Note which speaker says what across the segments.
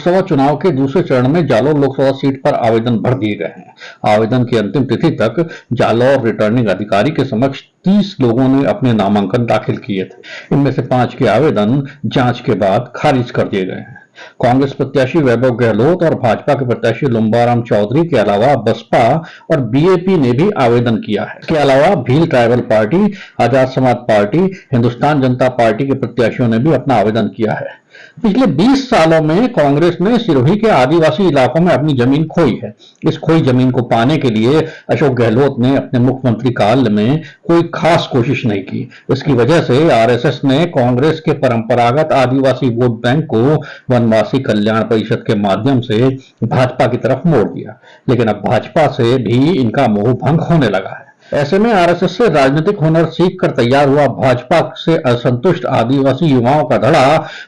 Speaker 1: लोकसभा चुनाव के दूसरे चरण में जालौर लोकसभा सीट पर आवेदन भर दिए गए हैं। आवेदन की अंतिम तिथि तक जालौर रिटर्निंग अधिकारी के समक्ष 30 लोगों ने अपने नामांकन दाखिल किए थे। इनमें से 5 के आवेदन जांच के बाद खारिज कर दिए गए हैं। कांग्रेस प्रत्याशी वैभव गहलोत और भाजपा के प्रत्याशी लुम्बाराम चौधरी के अलावा बसपा और बीएपी ने भी आवेदन किया है। इसके अलावा Bhil tribal party, Azad Samaj party, Hindustan जनता पार्टी के प्रत्याशियों ने भी अपना आवेदन किया है। पिछले 20 सालों में कांग्रेस ने सिरोही के आदिवासी इलाकों में अपनी जमीन खोई है। इस खोई जमीन को पाने के लिए अशोक गहलोत ने अपने मुख्यमंत्री काल में कोई खास कोशिश नहीं की। इसकी वजह से आरएसएस ने कांग्रेस के परंपरागत आदिवासी वोट बैंक को वनवासी कल्याण परिषद के माध्यम से भाजपा की तरफ मोड़ दिया, लेकिन अब भाजपा से भी इनका मोह भंग होने लगा है। ऐसे में आरएसएस से राजनीतिक हुनर सीख कर तैयार हुआ भाजपा से असंतुष्ट आदिवासी युवाओं का धड़ा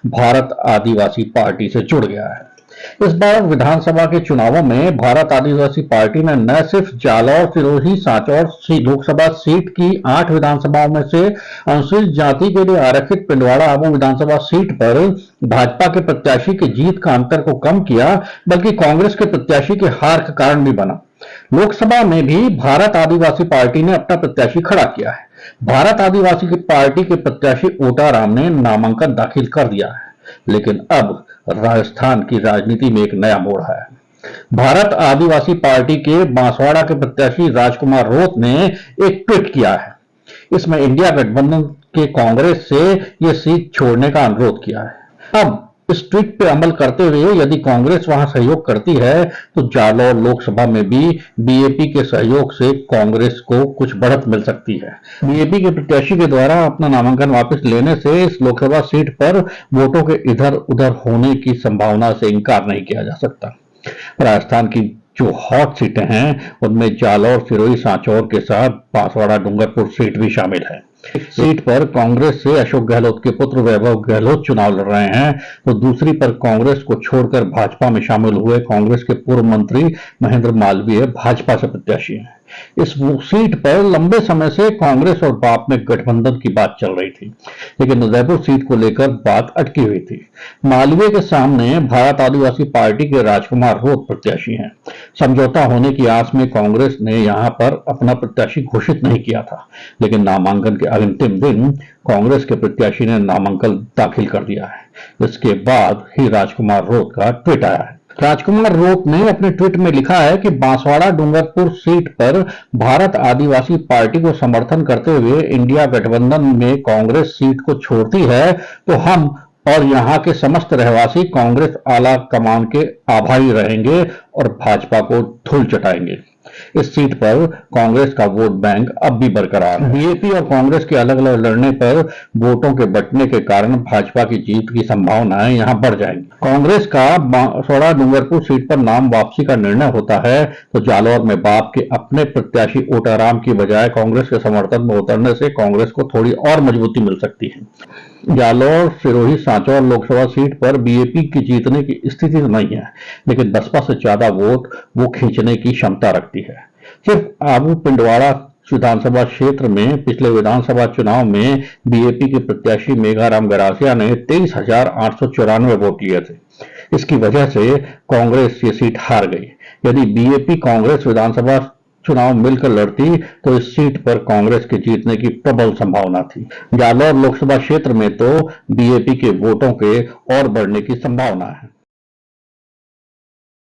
Speaker 1: भारत आदिवासी पार्टी से जुड़ गया है। इस बार विधानसभा के चुनावों में भारत आदिवासी पार्टी ने न सिर्फ जालौर, सिरोही, सांचौर लोकसभा सीट की 8 विधानसभाओं में से अनुसूचित जाति के लिए आरक्षित पिंडवाड़ा आबू विधानसभा सीट पर भाजपा के प्रत्याशी की जीत का अंतर को कम किया, बल्कि कांग्रेस के प्रत्याशी के हार का कारण भी बना। लोकसभा में भी भारत आदिवासी पार्टी ने अपना प्रत्याशी खड़ा किया है। भारत आदिवासी की पार्टी के प्रत्याशी ओटाराम ने नामांकन दाखिल कर दिया है, लेकिन अब राजस्थान की राजनीति में एक नया मोड़ है। भारत आदिवासी पार्टी के बांसवाड़ा के प्रत्याशी राजकुमार रोत ने एक ट्वीट किया है। इसमें इंडिया गठबंधन के कांग्रेस से यह सीट छोड़ने का अनुरोध किया है। अब इस ट्वीट पे अमल करते हुए यदि कांग्रेस वहां सहयोग करती है तो जालौर लोकसभा में भी बीएपी के सहयोग से कांग्रेस को कुछ बढ़त मिल सकती है। बीएपी के प्रत्याशी के द्वारा अपना नामांकन वापस लेने से इस लोकसभा सीट पर वोटों के इधर उधर होने की संभावना से इनकार नहीं किया जा सकता। राजस्थान की जो हॉट सीटें हैं उनमें जालौर, सिरोही, सांचौर के साथ बांसवाड़ा, डूंगरपुर सीट भी शामिल है। एक सीट पर कांग्रेस से अशोक गहलोत के पुत्र वैभव गहलोत चुनाव लड़ रहे हैं, तो दूसरी पर कांग्रेस को छोड़कर भाजपा में शामिल हुए कांग्रेस के पूर्व मंत्री महेंद्र मालवीय भाजपा से प्रत्याशी हैं। इस सीट पर लंबे समय से कांग्रेस और बाप में गठबंधन की बात चल रही थी, लेकिन उदयपुर सीट को लेकर बात अटकी हुई थी। मालवीय के सामने भारत आदिवासी पार्टी के राजकुमार रोत प्रत्याशी हैं। समझौता होने की आस में कांग्रेस ने यहां पर अपना प्रत्याशी घोषित नहीं किया था, लेकिन नामांकन के अंतिम दिन कांग्रेस के प्रत्याशी ने नामांकन दाखिल कर दिया है। इसके बाद ही राजकुमार रोत का ट्वीट आया है। राजकुमार रोत ने अपने ट्वीट में लिखा है कि बांसवाड़ा डूंगरपुर सीट पर भारत आदिवासी पार्टी को समर्थन करते हुए इंडिया गठबंधन में कांग्रेस सीट को छोड़ती है तो हम और यहां के समस्त रहवासी कांग्रेस आला कमान के आभारी रहेंगे और भाजपा को धूल चटाएंगे। इस सीट पर कांग्रेस का वोट बैंक अब भी बरकरार है। बीएपी और कांग्रेस के अलग अलग लड़ने पर वोटों के बंटने के कारण भाजपा की जीत की संभावनाएं यहां बढ़ जाएंगी। कांग्रेस का बांसवाड़ा डूंगरपुर सीट पर नाम वापसी का निर्णय होता है तो जालौर में बाप के अपने प्रत्याशी ओटाराम की बजाय कांग्रेस के समर्थन में उतरने से कांग्रेस को थोड़ी और मजबूती मिल सकती है। जालौर, सिरोही, सांचौर लोकसभा सीट पर बीएपी की जीतने की स्थिति तो नहीं है, लेकिन बसपा से ज्यादा वोट वो खींचने की क्षमता रखती है। सिर्फ आबू पिंडवाड़ा विधानसभा क्षेत्र में पिछले विधानसभा चुनाव में बीएपी के प्रत्याशी मेघाराम गरासिया ने 23,894 वोट लिए थे। इसकी वजह से कांग्रेस ये सीट हार गई। यदि बीएपी कांग्रेस विधानसभा चुनाव मिलकर लड़ती तो इस सीट पर कांग्रेस के जीतने की प्रबल संभावना थी। जालौर लोकसभा क्षेत्र में तो बीएपी के वोटों के और बढ़ने की संभावना है।